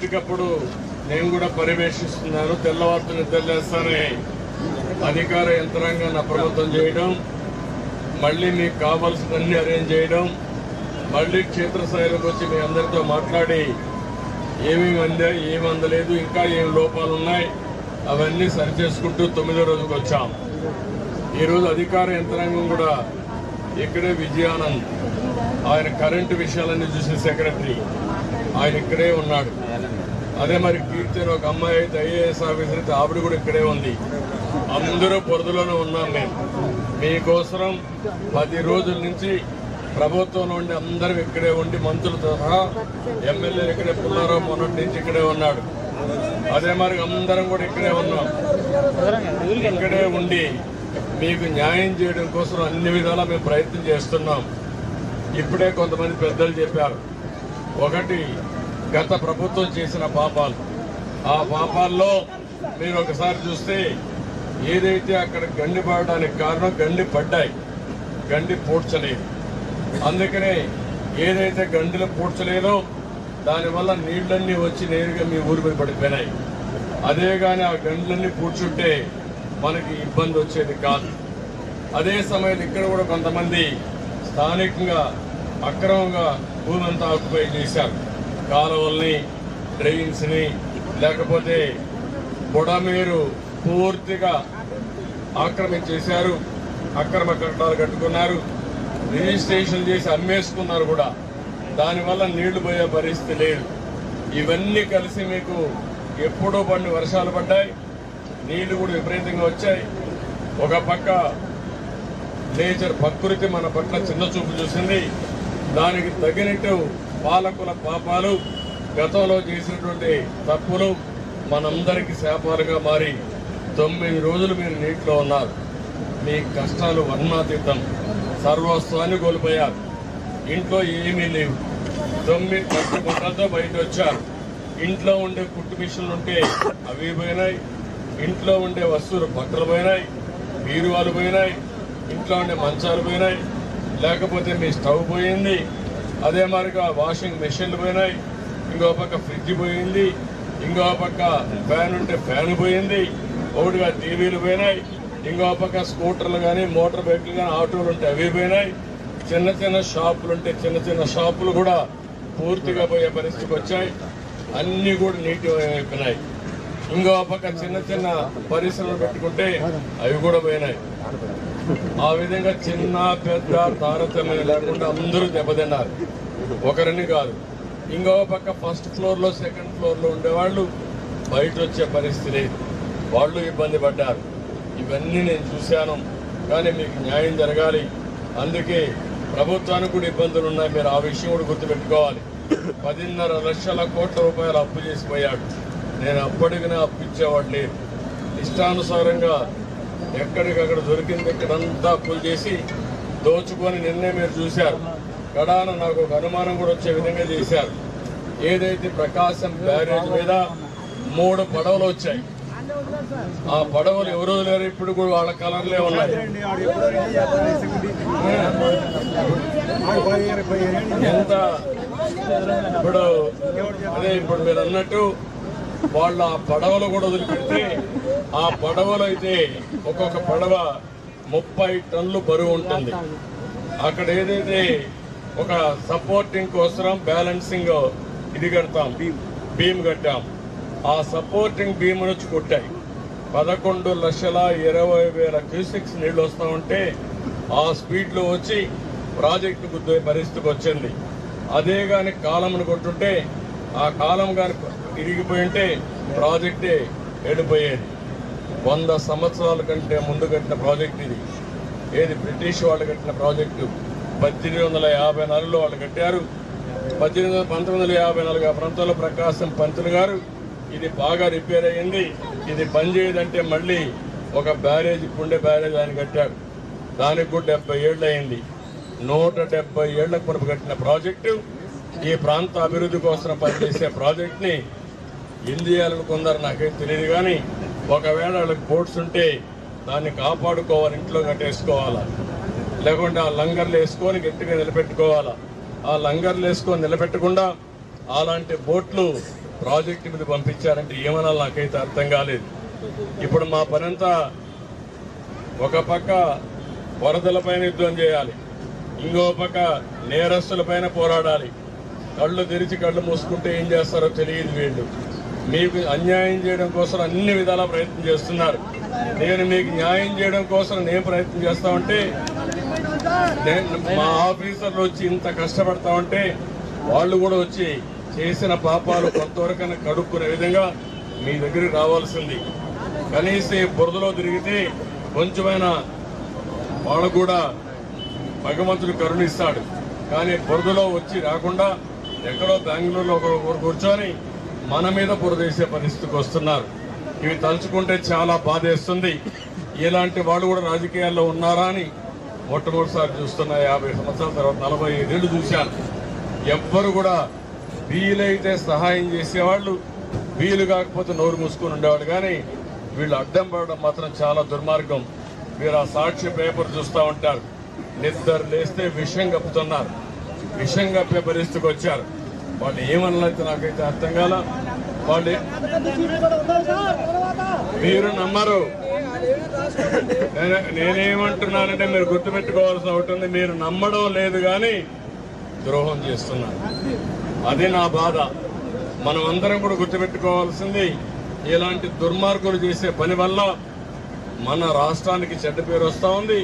ఎప్పటికప్పుడు నేను కూడా పర్యవేక్షిస్తున్నాను. తెల్లవారుతున్న నిద్రలేస్తానే అధికార యంత్రాంగాన్ని అప్రమత్తం చేయడం, మళ్ళీ మీకు కావాల్సినన్ని అరేంజ్ చేయడం, మళ్ళీ క్షేత్రస్థాయిలోకి వచ్చి మీ అందరితో మాట్లాడి ఏమేమి అందా, ఏమి అందలేదు, ఇంకా ఏమి లోపాలు ఉన్నాయి అవన్నీ సరిచేసుకుంటూ 9వ రోజుకి వచ్చాం. ఈరోజు అధికార యంత్రాంగం కూడా ఇక్కడే విజయానంద్, ఆయన కరెంటు విషయాలన్నీ చూసిన సెక్రటరీ, ఆయన ఇక్కడే ఉన్నాడు. అదే మరి కీర్తి ఒక అమ్మాయి అయితే ఐఏఎస్ ఆఫీసర్ అయితే ఆవిడ కూడా ఇక్కడే ఉంది. అందరూ పొరదులోనే ఉన్నాం. మేము మీకోసం 10 రోజుల నుంచి ప్రభుత్వంలో ఉండి అందరం ఇక్కడే ఉండి మంత్రులతో సహా ఎమ్మెల్యేలు ఇక్కడే, పుల్లారావు మొన్నటి నుంచి ఇక్కడే ఉన్నాడు. అదే మరి అందరం కూడా ఇక్కడే ఉన్నాం. ఇక్కడే ఉండి మీకు న్యాయం చేయడం కోసం అన్ని విధాలా మేము ప్రయత్నం చేస్తున్నాం. ఇప్పుడే కొంతమంది పెద్దలు చెప్పారు, ఒకటి గత ప్రభుత్వం చేసిన పాపాలు. ఆ పాపాల్లో మీరు ఒకసారి చూస్తే ఏదైతే అక్కడ గండి పడడానికి కారణం, గండి పడ్డాయి, గండి పూడ్చలేదు. అందుకనే ఏదైతే గండిలో పూడ్చలేదో దానివల్ల నీళ్లన్నీ వచ్చి నేరుగా మీ ఊరి మీద పడిపోయినాయి. అదే కానీ ఆ గండ్లన్నీ పూడ్చుంటే మనకి ఇబ్బంది వచ్చేది కాదు. అదే సమయంలో ఇక్కడ కూడా కొంతమంది స్థానికంగా అక్రమంగా భూమి అంతా ఆక్యుపై చేశారు. కాలువల్ని, డ్రైన్స్ని, లేకపోతే బుడమేరు పూర్తిగా ఆక్రమించేశారు. అక్రమ కట్టడాలు కట్టుకున్నారు, రిజిస్ట్రేషన్ చేసి అమ్మేసుకున్నారు కూడా. దానివల్ల నీళ్లు పోయే పరిస్థితి లేదు. ఇవన్నీ కలిసి మీకు ఎప్పుడో పడిన వర్షాలు పడ్డాయి, నీళ్లు కూడా విపరీతంగా వచ్చాయి. ఒక పక్క నేచర్, ప్రకృతి మన పట్ల చిన్న చూపు చూసింది. దానికి తగినట్టు పాలకుల పాపాలు, గతంలో చేసినటువంటి తప్పులు మనందరికీ శాపాలుగా మారి 9 రోజులు మీరు నీటిలో ఉన్నారు. మీ కష్టాలు వర్ణాతీతం. సర్వస్వాన్ని కోల్పోయారు. ఇంట్లో ఏమీ లేవు. 9 గుంటలతో బయట వచ్చారు. ఇంట్లో ఉండే కుట్టు మిషన్లు ఉంటే అవి పోయినాయి. ఇంట్లో ఉండే వస్తువులు, బట్టలు పోయినాయి, బీరువాలు పోయినాయి, ఇంట్లో ఉండే మంచాలు పోయినాయి, లేకపోతే మీ స్టవ్ పోయింది. అదే మరిగా వాషింగ్ మెషిన్లు పోయినాయి, ఇంకో పక్క ఫ్రిడ్జ్ పోయింది, ఇంకో పక్క ఫ్యాన్ ఉంటే ఫ్యాన్ పోయింది, ఒకటిగా టీవీలు పోయినాయి, ఇంకో పక్క స్కూటర్లు కానీ, మోటార్ బైక్లు కానీ, ఆటోలు ఉంటే అవి పోయినాయి. చిన్న చిన్న షాపులు ఉంటే చిన్న చిన్న షాపులు కూడా పూర్తిగా పోయే పరిస్థితికి వచ్చాయి. అన్నీ కూడా నీటి అయిపోయినాయి. ఇంకో పక్క చిన్న చిన్న పరిశ్రమలు పెట్టుకుంటే అవి కూడా పోయినాయి. ఆ విధంగా చిన్న పెద్ద తారతమ్యం లేకుండా అందరూ దెబ్బతిన్నారు, ఒకరిని కాదు. ఇంకో పక్క ఫస్ట్ ఫ్లోర్లో, సెకండ్ ఫ్లోర్లో ఉండేవాళ్ళు బయట వచ్చే పరిస్థితి లేదు, వాళ్ళు ఇబ్బంది పడ్డారు. ఇవన్నీ నేను చూశాను. కానీ మీకు న్యాయం జరగాలి. అందుకే ప్రభుత్వానికి కూడా ఇబ్బందులు ఉన్నాయి. మీరు ఆ విషయం కూడా గుర్తుపెట్టుకోవాలి. 10.5 లక్షల కోట్ల రూపాయలు అప్పు చేసిపోయాడు. నేను అప్పటికినే అప్పు ఇచ్చేవాడు లేదు. ఇష్టానుసారంగా ఎక్కడికక్కడ దొరికింది ఇక్కడంతా అప్పులు చేసి దోచుకొని నిన్నే మీరు చూశారు. కడాన నాకు ఒక అనుమానం కూడా వచ్చే విధంగా చేశారు. ఏదైతే ప్రకాశం బ్యారేజ్ మీద 3 పడవలు వచ్చాయి. ఆ పడవలు ఎవరో లేరు, ఇప్పుడు కూడా వాళ్ళ కలర్లే ఉన్నాయి. ఎంత ఇప్పుడు అదే ఇప్పుడు మీరు అన్నట్టు వాళ్ళ ఆ పడవలు కూడా వదిలిపెడితే, ఆ పడవలు అయితే ఒక్కొక్క పడవ 30 టన్నులు బరువు ఉంటుంది. అక్కడ ఏదైతే ఒక సపోర్టింగ్ కోసం బ్యాలెన్సింగ్ ఇది కడతాం, బీమ్ కట్టాం. ఆ సపోర్టింగ్ బీమ్ నుంచి కొట్టాయి. 11,20,000 క్యూసెక్స్ నీళ్లు వస్తూ ఉంటే ఆ స్పీడ్లో వచ్చి ప్రాజెక్టు గుద్దే పరిస్థితికి వచ్చింది. అదే కానీ కాలంను కొట్టుంటే, ఆ కాలం కానీ ఇరిగిపోయి ఉంటే ప్రాజెక్టే వెళ్ళిపోయేది. 100 సంవత్సరాల కంటే ముందు కట్టిన ప్రాజెక్ట్ ఇది. ఏది బ్రిటిష్ వాళ్ళు కట్టిన ప్రాజెక్టు 1854లో వాళ్ళు కట్టారు. 1954 ఆ ప్రాంతంలో ప్రకాశం పంతులు గారు ఇది బాగా రిపేర్ అయ్యింది, ఇది పనిచేయదంటే మళ్ళీ ఒక బ్యారేజ్, పుండె బ్యారేజ్ ఆయన కట్టాడు. దానికి కూడా 70 ఏళ్ళు అయింది. 170 ఏళ్లకు మునుపు కట్టిన ప్రాజెక్టు, ఈ ప్రాంత అభివృద్ధి కోసం పనిచేసే ప్రాజెక్ట్ని ఇండియాలనుకుందరు నాకేం తెలియదు. కానీ ఒకవేళ వాళ్ళకి బోట్స్ ఉంటే దాన్ని కాపాడుకోవాలి, ఇంట్లో కట్టేసుకోవాలా, లేకుంటే ఆ లంగర్లు వేసుకొని గట్టిగా నిలబెట్టుకోవాలా. ఆ లంగర్లు వేసుకొని నిలబెట్టకుండా అలాంటి బోట్లు ప్రాజెక్టు మీద పంపించారంటే ఏమనాలి నాకైతే అర్థం కాలేదు. ఇప్పుడు మా పనంతా ఒక పక్క వరదలపైన యుద్ధం చేయాలి, ఇంకో పక్క నేరస్తులపైన పోరాడాలి. కళ్ళు తెరిచి కళ్ళు మూసుకుంటే ఏం చేస్తారో తెలియదు వీళ్ళు. మీకు అన్యాయం చేయడం కోసం అన్ని విధాలా ప్రయత్నం చేస్తున్నారు. నేను మీకు న్యాయం చేయడం కోసం నేను ప్రయత్నం చేస్తా ఉంటే, మా ఆఫీసర్లు వచ్చి ఇంత కష్టపడతా ఉంటే వాళ్ళు కూడా వచ్చి చేసిన పాపాలు కొంతవరకైనా కడుక్కునే విధంగా మీ దగ్గరికి రావాల్సింది. కనీసం బురదలో తిరిగితే కొంచెమైనా వాళ్ళు కూడా భగవంతుడు కరుణిస్తాడు. కానీ బురదలో వచ్చి రాకుండా ఎక్కడో బెంగళూరులో ఒకరు కూర్చొని మన మీద బురదేసే పరిస్థితికి వస్తున్నారు. ఇవి తలుచుకుంటే చాలా బాధేస్తుంది. ఇలాంటి వాళ్ళు కూడా రాజకీయాల్లో ఉన్నారా అని మొట్టమొదటిసారి చూస్తున్నా. 50 సంవత్సరాల తర్వాత 45 ఏళ్ళు చూశాను. ఎవ్వరు కూడా వీలైతే సహాయం చేసేవాళ్ళు, వీలు కాకపోతే నోరు మూసుకొని ఉండేవాళ్ళు. కానీ వీళ్ళు అడ్డం పడడం మాత్రం చాలా దుర్మార్గం. మీరు ఆ సాక్షి పేపర్ చూస్తూ ఉంటారు. నిద్ర లేస్తే విషం కప్పుతున్నారు. విషం కప్పే పరిస్థితికి వచ్చారు. వాళ్ళు ఏమన్నైతే నాకైతే అర్థం కాల. వాళ్ళు మీరు నమ్మరు. నేనేమంటున్నానంటే మీరు గుర్తుపెట్టుకోవాల్సి ఉంటుంది. మీరు నమ్మడం లేదు కానీ ద్రోహం చేస్తున్నారు. అది నా బాధ. మనం అందరం కూడా గుర్తుపెట్టుకోవాల్సింది, ఇలాంటి దుర్మార్గులు చేసే పని వల్ల మన రాష్ట్రానికి చెడ్డ పేరు వస్తూ ఉంది.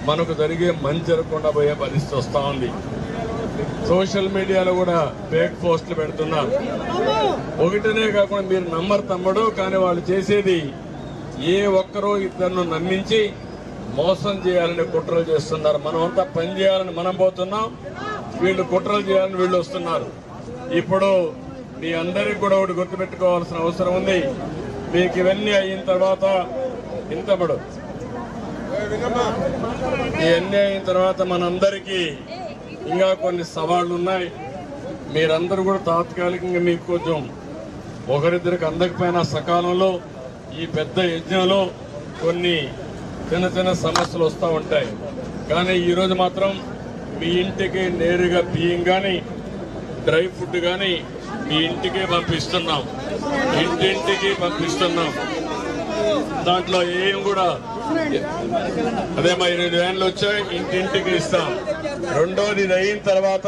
మనకు జరిగే మంచి జరగకుండా పోయే పరిస్థితి వస్తూ ఉంది. సోషల్ మీడియాలో కూడా ఫేక్ పోస్టులు పెడుతున్నారు. ఒకటినే కాకుండా మీరు నమ్మరు తమ్ముడు, కానీ వాళ్ళు చేసేది ఏ ఒక్కరో ఇద్దరిని నమ్మించి మోసం చేయాలని కుట్రలు చేస్తున్నారు. మనం అంతా పని చేయాలని మనం పోతున్నాం, వీళ్ళు కుట్రలు చేయాలని వీళ్ళు వస్తున్నారు. ఇప్పుడు మీ అందరికీ కూడా ఒకటి గుర్తుపెట్టుకోవాల్సిన అవసరం ఉంది. మీకు ఇవన్నీ అయిన తర్వాత ఇంతబడు ఇవన్నీ అయిన తర్వాత మనందరికీ ఇంకా కొన్ని సవాళ్లు ఉన్నాయి. మీరందరూ కూడా తాత్కాలికంగా మీకు కొంచెం ఒకరిద్దరికి అందకపోయినా సకాలంలో ఈ పెద్ద యజ్ఞంలో కొన్ని చిన్న చిన్న సమస్యలు వస్తూ ఉంటాయి. కానీ ఈరోజు మాత్రం మీ ఇంటికి నేరుగా బియ్యం కానీ డ్రై ఫుడ్ కానీ మీ ఇంటికే పంపిస్తున్నాం. ఇంటింటికి పంపిస్తున్నాం. దాంట్లో ఏం కూడా అదే మా 8 వ్యాన్లు వచ్చాయి, ఇంటింటికి ఇస్తాం. రెండోది ఇది అయిన తర్వాత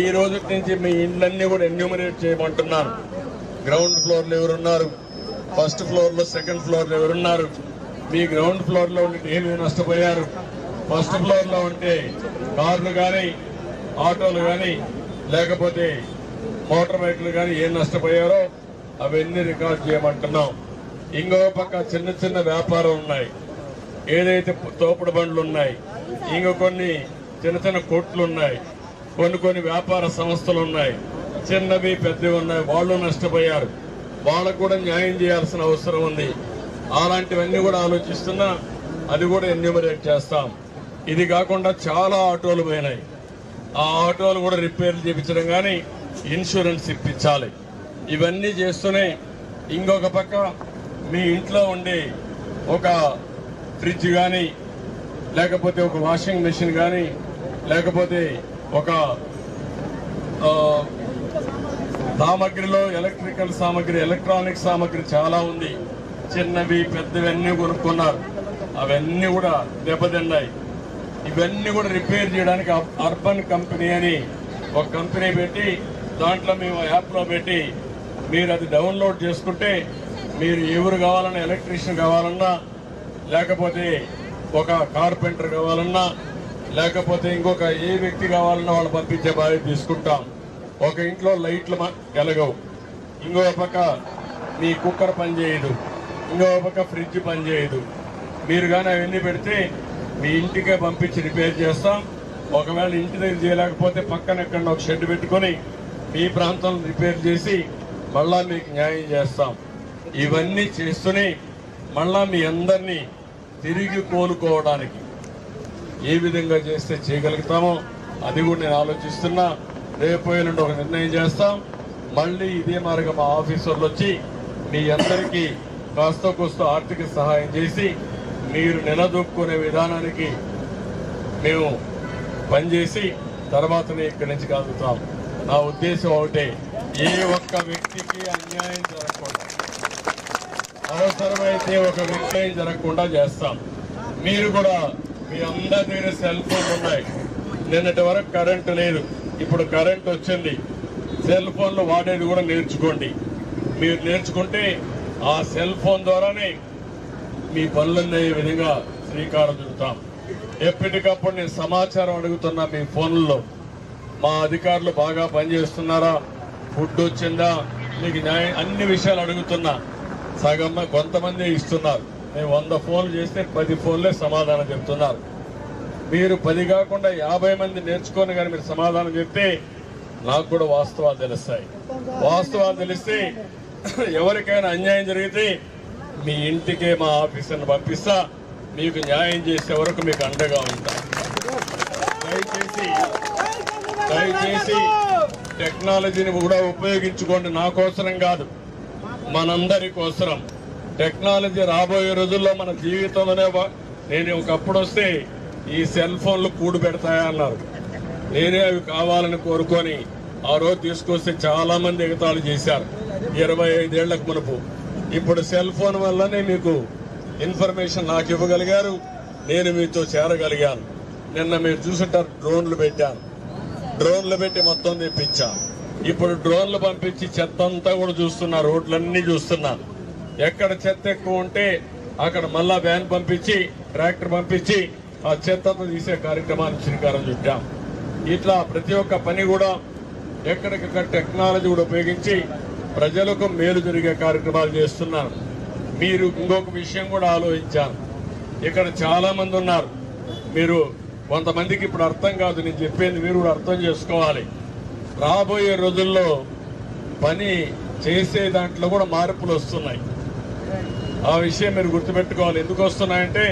ఈ రోజు నుంచి మీ ఇండ్లన్నీ కూడా ఎన్యూమరేట్ చేయమంటున్నాను. గ్రౌండ్ ఫ్లోర్లో ఎవరున్నారు, ఫస్ట్ ఫ్లోర్లో, సెకండ్ ఫ్లోర్లో ఎవరున్నారు, మీ గ్రౌండ్ ఫ్లోర్లో ఉండి ఏమి నష్టపోయారు, ఫస్ట్ ఫ్లోర్లో ఉంటే కార్లు కానీ ఆటోలు కానీ లేకపోతే మోటార్ బైక్లు కానీ ఏం నష్టపోయారో అవన్నీ రికార్డ్ చేయమంటున్నాం. ఇంకో పక్క చిన్న చిన్న వ్యాపారం ఉన్నాయి, ఏదైతే తోపుడు బండ్లు ఉన్నాయి, ఇంకో కొన్ని చిన్న చిన్న కొట్లు ఉన్నాయి, కొన్ని వ్యాపార సంస్థలు ఉన్నాయి, చిన్నవి పెద్దవి ఉన్నాయి. వాళ్ళు నష్టపోయారు. వాళ్ళకు కూడా న్యాయం చేయాల్సిన అవసరం ఉంది. అలాంటివన్నీ కూడా ఆలోచిస్తున్నా అది కూడా ఎన్యూమరేట్ చేస్తాం. ఇది కాకుండా చాలా ఆటోలు పోయినాయి. ఆ ఆటోలు కూడా రిపేర్లు చేయించడం కానీ ఇన్సూరెన్స్ ఇప్పించాలి. ఇవన్నీ చేస్తూనే ఇంకొక పక్క మీ ఇంట్లో ఉండే ఒక ఫ్రిడ్జ్ కానీ లేకపోతే ఒక వాషింగ్ మెషిన్ కానీ లేకపోతే ఒక సామగ్రిలో ఎలక్ట్రికల్ సామగ్రి, ఎలక్ట్రానిక్ సామగ్రి చాలా ఉంది. చిన్నవి పెద్దవి అన్నీ కొనుక్కున్నారు. అవన్నీ కూడా దెబ్బతిన్నాయి. ఇవన్నీ కూడా రిపేర్ చేయడానికి అర్బన్ కంపెనీ అని ఒక కంపెనీ పెట్టి దాంట్లో మేము యాప్లో పెట్టి మీరు అది డౌన్లోడ్ చేసుకుంటే మీరు ఎవరు కావాలన్నా, ఎలక్ట్రీషియన్ కావాలన్నా లేకపోతే ఒక కార్పెంటర్ కావాలన్నా లేకపోతే ఇంకొక ఏ వ్యక్తి కావాలన్నా వాళ్ళు పంపించే బాధ్యత తీసుకుంటాం. ఒక ఇంట్లో లైట్లు వెలగవు, ఇంకో పక్క మీ కుక్కర్ పనిచేయదు, ఇంకో పక్క ఫ్రిడ్జ్ పనిచేయదు. మీరు కానీ అవన్నీ పెడితే మీ ఇంటికే పంపించి రిపేర్ చేస్తాం. ఒకవేళ ఇంటి దగ్గర చేయలేకపోతే పక్కన ఎక్కడ ఒక షెడ్ పెట్టుకొని మీ ప్రాంతంలో రిపేర్ చేసి మళ్ళా మీకు న్యాయం చేస్తాం. ఇవన్నీ చేస్తూనే మళ్ళా మీ అందరినీ తిరిగి కోలుకోవడానికి ఏ విధంగా చేస్తే చేయగలుగుతామో అది కూడా నేను ఆలోచిస్తున్నా. రేపు ఎల్లుండి ఒక నిర్ణయం చేస్తాం. మళ్ళీ ఇదే మార్గం మా ఆఫీసర్లు వచ్చి మీ అందరికీ కాస్త కోస్త ఆర్థిక సహాయం చేసి మీరు నిలదొక్కునే విధానానికి మేము పనిచేసి తర్వాతనే ఇక్కడి నుంచి కలుగుతాం. నా ఉద్దేశం ఒకటే, ఏ ఒక్క వ్యక్తికి అన్యాయం జరగకుండా, అవసరమైతే ఒక వ్యక్తి జరగకుండా చేస్తాం. మీరు కూడా మీ అందరి దగ్గర సెల్ ఫోన్లు ఉన్నాయి. నిన్నటి వరకు కరెంటు లేదు, ఇప్పుడు కరెంట్ వచ్చింది. సెల్ ఫోన్లు వాడేది కూడా నేర్చుకోండి. మీరు నేర్చుకుంటే ఆ సెల్ ఫోన్ ద్వారానే మీ పనులన్నీ విధంగా శ్రీకారం చుడతాం. ఎప్పటికప్పుడు నేను సమాచారం అడుగుతున్నా మీ ఫోన్లలో. మా అధికారులు బాగా పనిచేస్తున్నారా, ఫుడ్ వచ్చిందా, మీకు న్యాయం, అన్ని విషయాలు అడుగుతున్నా. సగం కొంతమంది ఇస్తున్నారు. మేము 100 ఫోన్లు చేస్తే 10 ఫోన్లే సమాధానం చెప్తున్నారు. మీరు 10 కాకుండా 50 మంది నేర్చుకొని కానీ మీరు సమాధానం చెప్తే నాకు కూడా వాస్తవాలు తెలుస్తాయి. వాస్తవాలు తెలిస్తే ఎవరికైనా అన్యాయం జరిగితే మీ ఇంటికే మా ఆఫీసర్ని పంపిస్తా, మీకు న్యాయం చేసే వరకు మీకు అండగా ఉంటా. దయచేసి టెక్నాలజీని కూడా ఉపయోగించుకోండి. నా కోసరం కాదు, మనందరి కోసరం. టెక్నాలజీ రాబోయే రోజుల్లో మన జీవితంలోనే. నేను ఒకప్పుడు వస్తే ఈ సెల్ ఫోన్లు కూడు పెడతాయా అన్నారు. నేనే అవి కావాలని కోరుకొని ఆ రోజు తీసుకొస్తే చాలా మంది ఎగతాళి చేశారు 25 ఏళ్లకు మునుపు. ఇప్పుడు సెల్ ఫోన్ వల్లనే మీకు ఇన్ఫర్మేషన్ నాకు ఇవ్వగలిగారు, నేను మీతో చేరగలిగాను. నిన్న మీరు చూసుంటారు, డ్రోన్లు పెట్టాను. డ్రోన్లు పెట్టి మొత్తం తెప్పించా. ఇప్పుడు డ్రోన్లు పంపించి చెత్త అంతా కూడా చూస్తున్నా, రోడ్లన్నీ చూస్తున్నా. ఎక్కడ చెత్త ఎక్కువ ఉంటే అక్కడ మళ్ళా వ్యాన్ పంపించి, ట్రాక్టర్ పంపించి ఆ చెత్తను తీసే కార్యక్రమాన్ని శ్రీకారం చుట్టాం. ఇట్లా ప్రతి ఒక్క పని కూడా ఎక్కడికక్కడ టెక్నాలజీ కూడా ఉపయోగించి ప్రజలకు మేలు జరిగే కార్యక్రమాలు చేస్తున్నాను. మీరు ఇంకొక విషయం కూడా ఆలోచించాను. ఇక్కడ చాలా మంది ఉన్నారు. మీరు కొంతమందికి ఇప్పుడు అర్థం కాదు నేను చెప్పేది, మీరు కూడా అర్థం చేసుకోవాలి. రాబోయే రోజుల్లో పని చేసే దాంట్లో కూడా మార్పులు వస్తున్నాయి. ఆ విషయం మీరు గుర్తుపెట్టుకోవాలి. ఎందుకు వస్తున్నాయంటే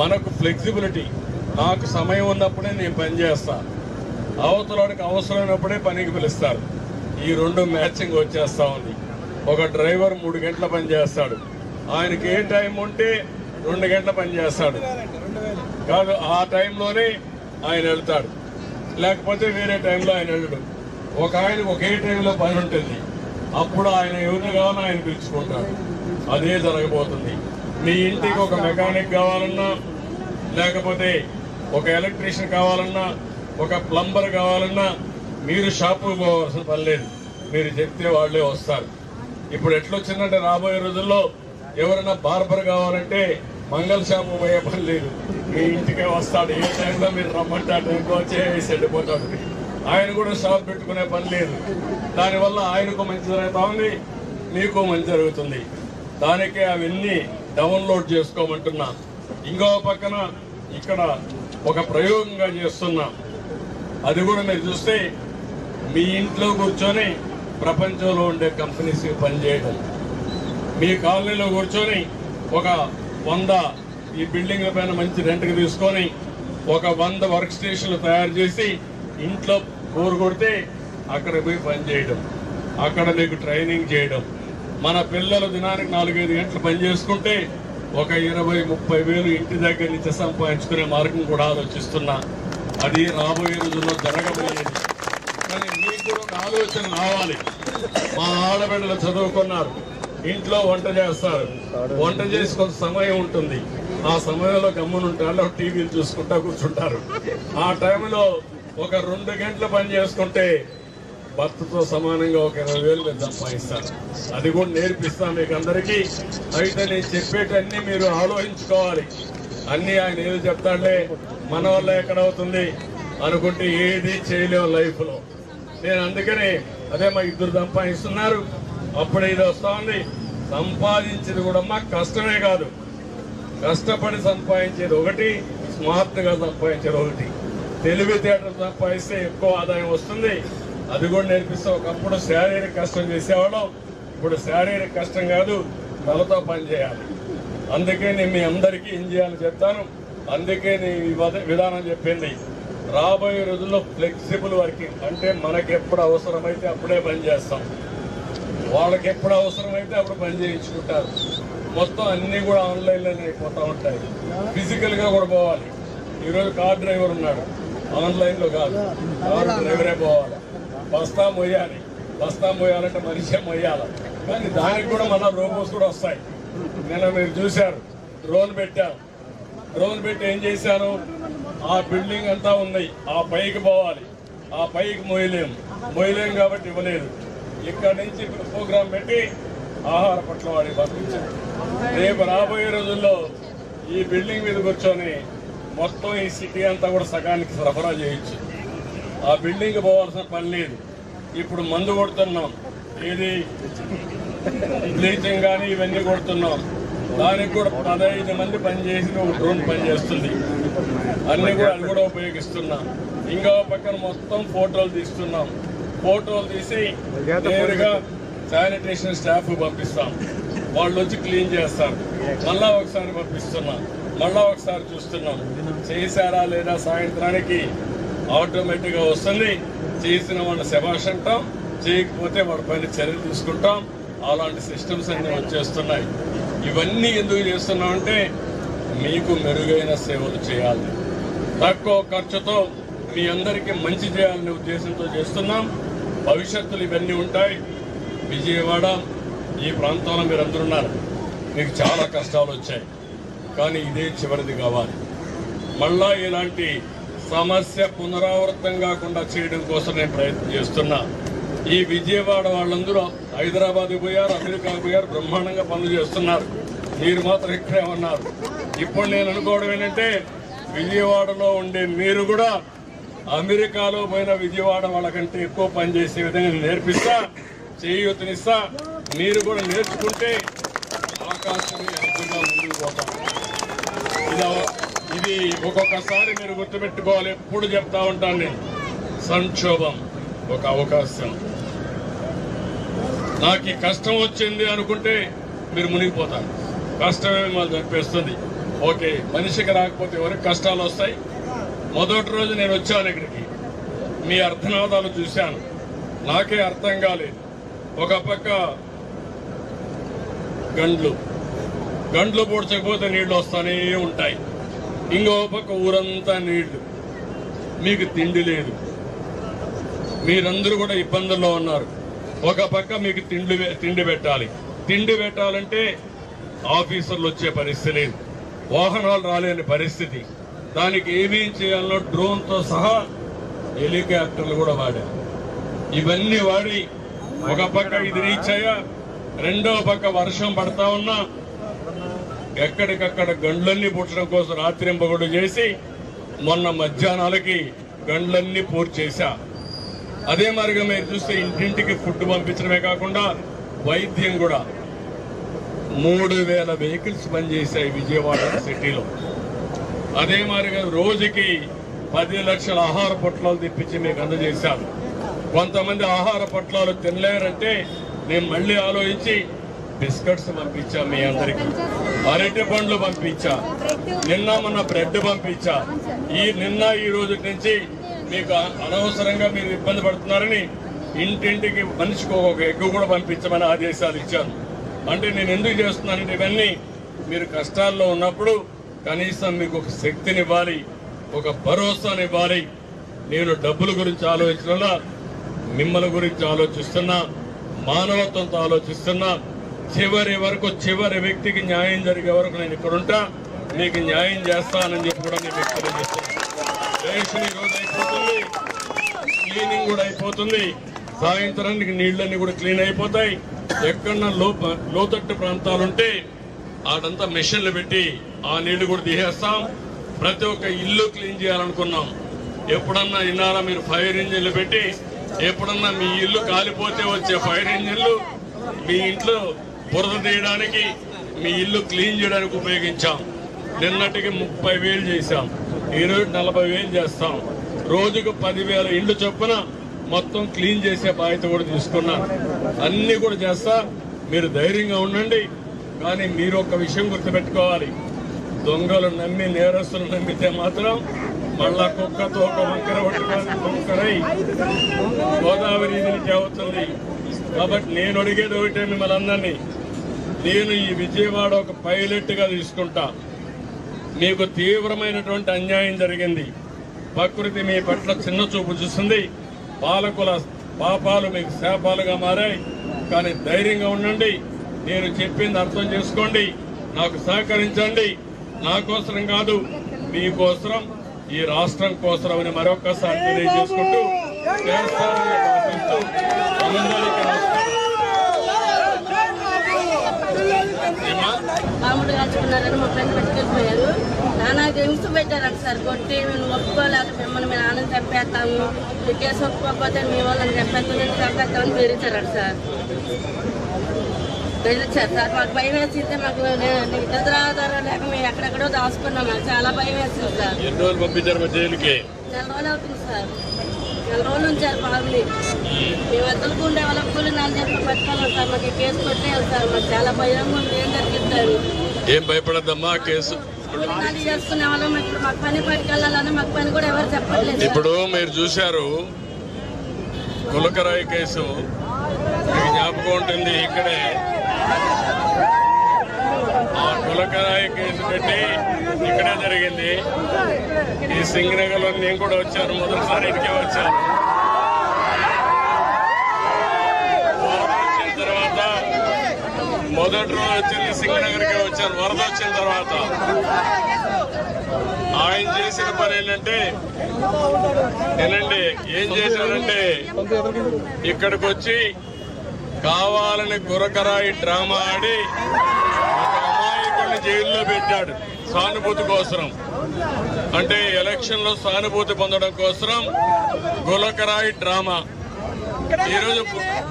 మనకు ఫ్లెక్సిబిలిటీ. నాకు సమయం ఉన్నప్పుడే నేను పని చేస్తా, అవతలకి అవసరమైనప్పుడే పనికి పిలుస్తారు. ఈ 2 మ్యాచింగ్ వచ్చేస్తా ఉంది. ఒక డ్రైవర్ 3 గంటల పని చేస్తాడు, ఆయనకి ఏ టైం ఉంటే 2 గంటల పని చేస్తాడు కాదు, ఆ టైంలోనే ఆయన వెళ్తాడు, లేకపోతే వేరే టైంలో ఆయన వెళ్ళడు. ఒక ఆయనకు ఒకే టైంలో పని ఉంటుంది, అప్పుడు ఆయన ఎవరిని కావాలో ఆయన పిలుచుకుంటాడు. అదే జరగబోతుంది. మీ ఇంటికి ఒక మెకానిక్ కావాలన్నా, లేకపోతే ఒక ఎలక్ట్రీషియన్ కావాలన్నా, ఒక ప్లంబర్ కావాలన్నా మీరు షాపుకు పోవాల్సిన పని లేదు. మీరు చెప్తే వాళ్ళే వస్తారు. ఇప్పుడు ఎట్లొచ్చిందంటే రాబోయే రోజుల్లో ఎవరైనా బార్బర్ కావాలంటే మంగళ షాపు పోయే పని లేదు, మీ ఇంటికే వస్తాడు. ఏ టైంలో మీరు రమ్మంటే ఆ టైంలో వచ్చేసి వెళ్ళిపోతాడు. ఆయన కూడా షాప్ పెట్టుకునే పని లేదు. దానివల్ల ఆయనకు మంచి జరుగుతూ ఉంది, మీకు మంచి జరుగుతుంది. దానికే అవన్నీ డౌన్లోడ్ చేసుకోమంటున్నా. ఇంకో పక్కన ఇక్కడ ఒక ప్రయోగంగా చేస్తున్నా. అది కూడా మీరు చూస్తే మీ ఇంట్లో కూర్చొని ప్రపంచంలో ఉండే కంపెనీస్ పనిచేయడం, మీ కాలనీలో కూర్చొని ఒక 100 ఈ బిల్డింగ్ల పైన మంచి రెంట్కి తీసుకొని ఒక 100 వర్క్ స్టేషన్లు తయారు చేసి ఇంట్లో బోర్ కొడితే అక్కడ పోయి పనిచేయడం, అక్కడ మీకు ట్రైనింగ్ చేయడం. మన పిల్లలు దినానికి 4-5 గంటలు పని చేసుకుంటే ఒక 20-30 వేలు ఇంటి దగ్గర నుంచి సంపాదించుకునే మార్గం కూడా ఆలోచిస్తున్నా. అది రాబోయే రోజుల్లో జరగబోయేది. కానీ మీకు ఒక ఆలోచన రావాలి. మా ఆడబిడ్డలు చదువుకున్నారు, ఇంట్లో వంట చేస్తారు. వంట చేసి కొంత సమయం ఉంటుంది, ఆ సమయంలో గమ్మునుంటారు, టీవీలు చూసుకుంటా కూర్చుంటారు. ఆ టైంలో ఒక 2 గంటలు పని చేసుకుంటే భర్తతో సమానంగా ఒక 20 వేలు మీరు సంపాదిస్తారు. అది కూడా నేర్పిస్తాం మీకు అందరికీ. అయితే నేను చెప్పేటన్నీ మీరు ఆలోచించుకోవాలి. అన్నీ ఆయన ఏది చెప్తాడే మన వల్ల ఎక్కడవుతుంది అనుకుంటే ఏది చేయలేము లైఫ్లో. నేను అందుకనే అదే మా 2 సంపాదిస్తున్నారు, అప్పుడు ఇది వస్తా ఉంది. సంపాదించేది కూడా మా కష్టమే కాదు, కష్టపడి సంపాదించేది ఒకటి, స్మార్ట్గా సంపాదించేది ఒకటి. తెలివితేటలు సంపాదిస్తే ఎక్కువ ఆదాయం వస్తుంది, అది కూడా నేర్పిస్తాం. ఒకప్పుడు శారీరక కష్టం చేసేవాళ్ళం, ఇప్పుడు శారీరక కష్టం కాదు, తలతో పని చేయాలి. అందుకే నేను మీ అందరికీ ఏం చేయాలని చెప్తాను. అందుకే నేను ఈ విధానం చెప్పింది. రాబోయే రోజుల్లో ఫ్లెక్సిబుల్ వర్కింగ్ అంటే మనకి ఎప్పుడు అవసరమైతే అప్పుడే పని చేస్తాం, వాళ్ళకి ఎప్పుడు అవసరమైతే అప్పుడు పని చేయించుకుంటారు. మొత్తం అన్నీ కూడా ఆన్లైన్లోనే అయిపోతూ ఉంటాయి. ఫిజికల్గా కూడా పోవాలి. ఈరోజు కార్ డ్రైవర్ ఉన్నాడు, ఆన్లైన్లో కాదు, కారు డ్రైవరే పోవాలి. బస్తా మొయ్యాలి, బస్తా మోయాలంటే మనిషే మోయాలి, కానీ దానికి కూడా మళ్ళీ రోబోస్ కూడా వస్తాయి. నిన్న మీరు చూశారు, డ్రోన్ పెట్టారు. డ్రోన్ పెట్టి ఏం చేశాను, ఆ బిల్డింగ్ అంతా ఉంది, ఆ పైకి పోవాలి, ఆ పైకి మోయలేము కాబట్టి ఇవ్వలేదు. ఇక్కడ నుంచి ప్రోగ్రాం పెట్టి ఆహార పట్ల వాడికి పంపించారు. రేపు రాబోయే రోజుల్లో ఈ బిల్డింగ్ మీద కూర్చొని మొత్తం ఈ సిటీ అంతా కూడా సగానికి సరఫరా చేయొచ్చు. ఆ బిల్డింగ్ పోవాల్సిన పని లేదు. ఇప్పుడు మందు కొడుతున్నాం, ఏది బ్లీచింగ్ కానీ ఇవన్నీ కొడుతున్నాం. దానికి కూడా 15 మంది పనిచేసి ఒక డ్రోన్ పనిచేస్తుంది. అన్ని కూడా అది కూడా ఉపయోగిస్తున్నాం. ఇంకో పక్కన మొత్తం ఫోటోలు తీస్తున్నాం. ఫోటోలు తీసి నేరుగా శానిటేషన్ స్టాఫ్ పంపిస్తాం. వాళ్ళు వచ్చి క్లీన్ చేస్తారు. మళ్ళా ఒకసారి పంపిస్తున్నాం, మళ్ళా ఒకసారి చూస్తున్నాం చేశారా లేదా. సాయంత్రానికి ఆటోమేటిక్గా వస్తుంది. చేసిన వాళ్ళ శభాష్ అంటాం, చేయకపోతే వాళ్ళ పైన చర్యలు తీసుకుంటాం. అలాంటి సిస్టమ్స్ అన్నీ వచ్చేస్తున్నాయి. ఇవన్నీ ఎందుకు చేస్తున్నామంటే మీకు మెరుగైన సేవలు చేయాలి, తక్కువ ఖర్చుతో మీ అందరికీ మంచి చేయాలనే ఉద్దేశంతో చేస్తున్నాం. భవిష్యత్తులో ఇవన్నీ ఉంటాయి. విజయవాడ ఈ ప్రాంతంలో మీరు అందరున్నారు, మీకు చాలా కష్టాలు వచ్చాయి, కానీ ఇదే చివరిది కావాలి. మళ్ళా ఇలాంటి సమస్య పునరావృతం కాకుండా చేయడం కోసం నేను ప్రయత్నం చేస్తున్నా. ఈ విజయవాడ వాళ్ళందరూ హైదరాబాద్ పోయారు, అమెరికా పోయారు, బ్రహ్మాండంగా పనులు చేస్తున్నారు. మీరు మాత్రం ఇక్కడే ఉన్నారు. ఇప్పుడు నేను అనుకోవడం ఏంటంటే విజయవాడలో ఉండే మీరు కూడా అమెరికాలో పోయిన విజయవాడ వాళ్ళకంటే ఎక్కువ పనిచేసే విధంగా నేర్పిస్తా, చేయూతనిస్తా. మీరు కూడా నేర్చుకుంటే ఆకాశమే అద్భుతంగా ముందుకు పోతాం. ఇది ఒక్కొక్కసారి మీరు గుర్తుపెట్టుకోవాలి. ఎప్పుడు చెప్తా ఉంటాను నేను, సంక్షోభం ఒక అవకాశం. నాకు ఈ కష్టం వచ్చింది అనుకుంటే మీరు మునిగిపోతారు. కష్టమే మిమ్మల్ని చంపేస్తుంది. ఓకే, మనిషికి రాకపోతే ఎవరికి కష్టాలు వస్తాయి. మొదటి రోజు నేను వచ్చాను ఇక్కడికి, మీ అర్థనాదాలు చూశాను, నాకే అర్థం కాలేదు. ఒక పక్క గండ్లు పూడ్చకపోతే నీళ్లు వస్తానే ఉంటాయి, ఇంకో పక్క ఊరంతా నీళ్లు, మీకు తిండి లేదు, మీరందరూ కూడా ఇబ్బందుల్లో ఉన్నారు. ఒక పక్క మీకు తిండి పెట్టాలంటే ఆఫీసర్లు వచ్చే పరిస్థితి లేదు, వాహనాలు రాలేని పరిస్థితి. దానికి ఏమేం చేయాలో డ్రోన్తో సహా హెలికాప్టర్లు కూడా వాడారు. ఇవన్నీ వాడి ఒక పక్క ఇది రీచ్ అయ్యా, రెండో పక్క వర్షం పడతా ఉన్నా ఎక్కడికక్కడ గండ్లన్నీ పుట్టడం కోసం రాత్రింపగొడు చేసి మొన్న మధ్యాహ్నాలకి గండ్లన్నీ పూర్తి చేశా. అదే మరిగా మీరు చూస్తే ఇంటింటికి ఫుడ్ పంపించడమే కాకుండా వైద్యం కూడా 3000 వెహికల్స్ పనిచేశాయి విజయవాడ సిటీలో. అదే మరిగా రోజుకి 10 లక్షల ఆహార పొట్లాలు తెప్పించి మీకు అందజేశారు. కొంతమంది ఆహార పొట్లాలు తినలేరంటే నేను మళ్ళీ ఆలోచించి బిస్కెట్స్ పంపించా, మీ అందరికి అరటి పండ్లు పంపించా, నిన్న మొన్న బ్రెడ్ పంపించా. నిన్న ఈ రోజు నుంచి మీకు అనవసరంగా మీరు ఇబ్బంది పడుతున్నారని ఇంటింటికి మనిషికి ఒక ఎగ్గు కూడా పంపించమని ఆదేశాలు ఇచ్చాను. అంటే నేను ఎందుకు చేస్తున్నానంటే ఇవన్నీ మీరు కష్టాల్లో ఉన్నప్పుడు కనీసం మీకు ఒక శక్తినివ్వాలి, ఒక భరోసానివ్వాలి. నేను డబ్బుల గురించి ఆలోచించడంలో మిమ్మల్ని గురించి ఆలోచిస్తున్నా, మానవత్వంతో ఆలోచిస్తున్నా. చివరి వ్యక్తికి న్యాయం జరిగే వరకు నేను ఇక్కడ ఉంటా, మీకు న్యాయం చేస్తానని చెప్పి కూడా నేను వ్యక్తులు చేస్తాను. రేషన్ ఈరోజు అయిపోతుంది, క్లీనింగ్ కూడా అయిపోతుంది, సాయంత్రానికి నీళ్ళన్నీ కూడా క్లీన్ అయిపోతాయి. ఎక్కడన్నా లోతట్టు ప్రాంతాలుంటే ఆడంతా మెషిన్లు పెట్టి ఆ నీళ్లు కూడా తీసేస్తాం. ప్రతి ఒక్క ఇల్లు క్లీన్ చేయాలనుకున్నాం. ఎప్పుడన్నా ఇన్నారా మీరు ఫైర్ ఇంజిన్లు పెట్టి, ఎప్పుడన్నా మీ ఇల్లు కాలిపోతే వచ్చే ఫైర్ ఇంజిన్లు మీ ఇంట్లో బురద తీయడానికి, మీ ఇల్లు క్లీన్ చేయడానికి ఉపయోగించాం. నిన్నటికి 30,000 చేశాం, ఈరోజు 40,000 చేస్తాం. రోజుకు 10,000 ఇండ్లు చొప్పున మొత్తం క్లీన్ చేసే బాధ్యత కూడా తీసుకున్నాం. అన్ని కూడా చేస్తా, మీరు ధైర్యంగా ఉండండి. కానీ మీరు ఒక విషయం గుర్తుపెట్టుకోవాలి, దొంగలు నమ్మి నేరస్తులు నమ్మితే మాత్రం మళ్ళా కుక్కతో ఒక వంకర వంకరై గోదావరి నుంచి అవుతుంది. కాబట్టి నేను అడిగేది ఒకటే మిమ్మల్ని అందరినీ, నేను ఈ విజయవాడ ఒక పైలట్ గా తీసుకుంటా. మీకు తీవ్రమైనటువంటి అన్యాయం జరిగింది, ప్రకృతి మీ పట్ల చిన్న చూపు చూస్తుంది, పాలకుల పాపాలు మీకు శాపాలుగా మారాయి. కానీ ధైర్యంగా ఉండండి. నేను చెప్పింది అర్థం చేసుకోండి, నాకు సహకరించండి. నా కోసరం కాదు, మీకోసరం, ఈ రాష్ట్రం కోసరం అని మరొకసారి తెలియజేసుకుంటూ చేస్తారని ఆశిస్తూ అందరికీ మామూలు కాల్చుకున్నారని మా ఫ్రెండ్ పెట్టుకెళ్ళిపోయారు. నాన్నకి హింస పెట్టారంట సార్, కొట్టి మేము ఒప్పుకోలేక మిమ్మల్ని మీ నాన్నని చంపేస్తాము, ఈ కేసు ఒప్పుకోకపోతే మీ వాళ్ళని చంపేస్తామని బెదిరించారంట సార్. బెదిరించారు సార్. మాకు భయం వేసింది. మాకు నిద్రాధారం లేక మేము ఎక్కడెక్కడో దాచుకున్నాం. మాకు చాలా భయం వేసింది సార్. ఎన్ని రోజులు పంపించారు జైలుకి? 4 రోజులు అవుతుంది సార్. 4 రోజులు ఉంచారు బాబుని. మేము వద్దలకు ఉండే వాళ్ళ కూలి 4 చేతులు పట్టుకోవాలి సార్. మాకు కేసు కొట్టేయాలి సార్. మాకు చాలా భయంగా ఉంది. ఏం జరిగిస్తారు? ఏం భయపడద్దమ్మా, కేసు చేసుకునే వాళ్ళం. ఇప్పుడు మాకు పని పట్టుకెళ్ళాలని మాకు పని కూడా ఎవరు చెప్పట్లేదు. ఇప్పుడు మీరు చూశారు కులకరాయి కేసు, మీకు జ్ఞాపకం ఉంటుంది. ఇక్కడే ఆ కులకరాయి కేసు పెట్టి ఇక్కడే జరిగింది. ఈ సింగనగర్ లో నేను కూడా వచ్చాను, మొదటిసారి ఇటుకే వచ్చాను. వచ్చిన తర్వాత మొదటి రోజు వచ్చింది సింగనగర్కే వచ్చాను. వరద వచ్చిన తర్వాత ఆయన చేసిన పని ఏంటంటే, ఏనండి ఏం చేశారంటే, ఇక్కడికి వచ్చి కావాలని గురకరాయి డ్రామా ఆడి ఒక అమాయకుడిని జైల్లో పెట్టాడు సానుభూతి కోసం. అంటే ఎలక్షన్ లో సానుభూతి పొందడం కోసం గులకరాయి డ్రామా. ఈరోజు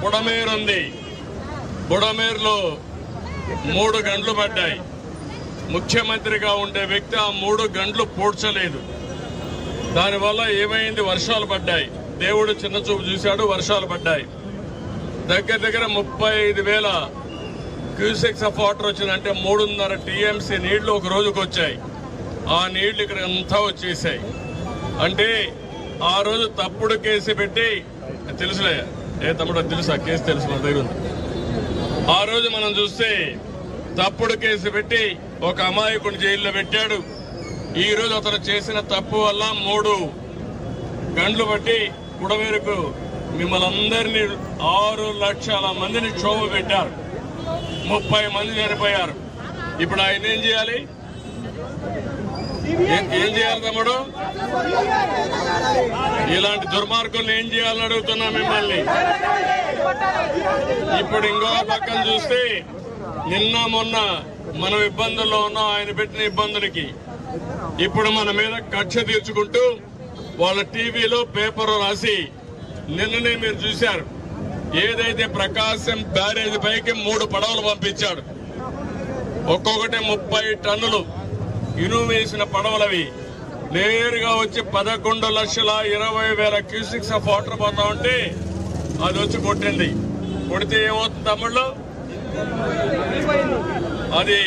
బుడమేరు ఉంది. బుడమేరులో 3 గంటలు పడ్డాయి. ముఖ్యమంత్రిగా ఉండే వ్యక్తి ఆ 3 గంటలు పూడ్చలేదు. దానివల్ల ఏమైంది? వర్షాలు పడ్డాయి. దేవుడు చిన్న చూపు చూశాడు, వర్షాలు పడ్డాయి. దగ్గర దగ్గర 35,000 క్యూసెక్స్ ఆఫ్ వాటర్ వచ్చింది. అంటే 3.5 TMC నీళ్లు ఒక రోజుకు వచ్చాయి. ఆ నీళ్లు ఇక్కడ అంతా వచ్చేసాయి. అంటే ఆ రోజు తప్పుడు కేసు పెట్టి, తెలుసులే ఏ తమ్ముడు తెలుసు, ఆ కేసు తెలుసు, మన దగ్గర ఉంది. ఆ రోజు మనం చూస్తే తప్పుడు కేసు పెట్టి ఒక అమాయకుని జైల్లో పెట్టాడు. ఈ రోజు అతను చేసిన తప్పు వల్ల 3 గంటలు బట్టి బుడమేరుకు మిమ్మల్ని అందరినీ 6 లక్షల మందిని క్షోభ పెట్టారు. 30 మంది చనిపోయారు. ఇప్పుడు ఆయన ఏం చేయాలి? ఏం చేయాలి తమ్ముడు? ఇలాంటి దుర్మార్గుల్ని ఏం చేయాలని అడుగుతున్నా మిమ్మల్ని. ఇప్పుడు ఇంకో పక్కన చూస్తే నిన్న మొన్న మనం ఇబ్బందుల్లో ఉన్నాం ఆయన పెట్టిన ఇబ్బందులకి. ఇప్పుడు మన మీద కక్ష తీర్చుకుంటూ వాళ్ళ టీవీలో పేపర్ రాసి, నిన్ననే మీరు చూశారు, ఏదైతే ప్రకాశం బ్యారేజ్ పైకి 3 పడవలు పంపించాడు. ఒక్కొక్కటి 30 టన్నులు ఇనుము వేసిన పడవలవి. నేరుగా వచ్చి 11,20,000 క్యూసిక్స్ ఆఫ్ వాటర్ పోతా ఉంటే అది వచ్చి కొట్టింది. కొడితే ఏమవుతుంది తమ్ముళ్ళు? అది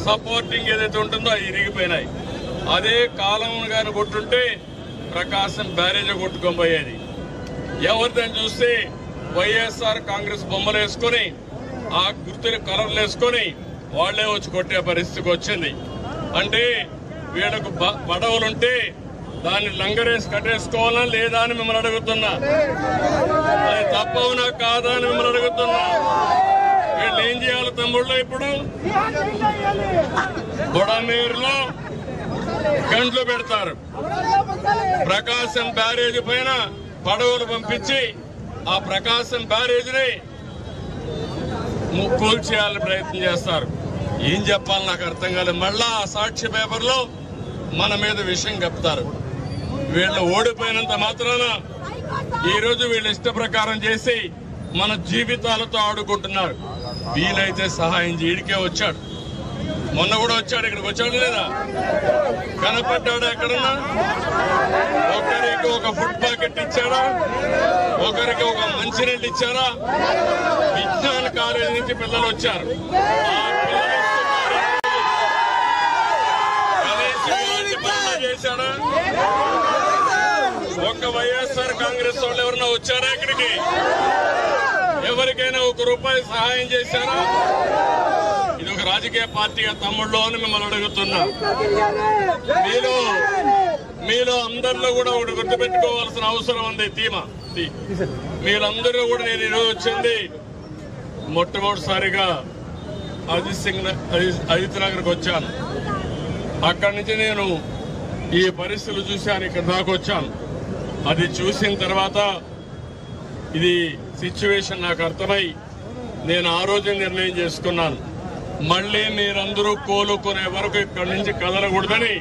సపోర్టింగ్ ఏదైతే ఉంటుందో అవి ఇరిగిపోయినాయి. అదే కాలం గాని కొట్టుంటే ప్రకాశం బ్యారేజ్ కొట్టుకొని పోయేది. ఎవరిదని చూస్తే వైఎస్ఆర్ కాంగ్రెస్ బొమ్మలు వేసుకొని, ఆ గుర్తుని కలర్లు వేసుకొని వాళ్లే వచ్చి కొట్టే పరిస్థితికి వచ్చింది. అంటే వీళ్ళకు పడవలుంటే దాన్ని లంగరేసి కట్టేసుకోవాలా లేదా అని మిమ్మల్ని అడుగుతున్నా. అది తప్పవునా కాదా అని మిమ్మల్ని అడుగుతున్నా. వీళ్ళు ఏం చేయాలి తమ్ముళ్ళు? ఇప్పుడు బుడమేరులో గంటలు పెడతారు. ప్రకాశం బ్యారేజ్ పైన పడవలు పంపించి ఆ ప్రకాశం బ్యారేజ్ ని కూల్చేయాలని ప్రయత్నం చేస్తారు. ఏం చెప్పాలి నాకు అర్థం కాలేదు. మళ్ళా ఆ సాక్షి పేపర్లో మన మీద విషయం చెప్తారు. వీళ్ళు ఓడిపోయినంత మాత్రాన ఈ రోజు వీళ్ళు ఇష్ట ప్రకారం చేసి మన జీవితాలతో ఆడుకుంటున్నారు. వీలైతే సహాయం చేయడికే వచ్చాడు. మొన్న కూడా వచ్చాడు, ఇక్కడికి వచ్చాడు లేదా? కనపడ్డాడు ఎక్కడన్నా? ఒకరికి ఒక ఫుడ్ ప్యాకెట్ ఇచ్చారా? ఒకరికి ఒక మంచినీళ్ళు ఇచ్చారా? విజ్ఞాన కాలేజీ నుంచి పిల్లలు వచ్చారు. చేశాడా? ఒక్క వైఎస్ఆర్ కాంగ్రెస్ వాళ్ళు ఎవరన్నా వచ్చారా ఇక్కడికి? ఎవరికైనా ₹1 సహాయం చేశారా? ఇది ఒక రాజకీయ పార్టీగా తమ్ముళ్ళు అని మిమ్మల్ని అడుగుతున్నా. మీలో అందరిలో కూడా ఒకటి గుర్తుపెట్టుకోవాల్సిన అవసరం ఉంది. ధీమా పార్టీ. మీరందరూ కూడా నేను ఈరోజు వచ్చింది మొట్టమొదటిసారిగా ఆదిత్యనగర్కి వచ్చాను. అక్కడి నుంచి నేను ఈ పరిస్థితులు చూశాను, ఇక్కడ దాకా వచ్చాను. అది చూసిన తర్వాత ఇది సిచ్యువేషన్ నాకు అర్థమై నేను ఆ రోజు నిర్ణయం చేసుకున్నాను, మళ్ళీ మీరందరూ కోలుకునే వరకు ఇక్కడి నుంచి కదలకూడదని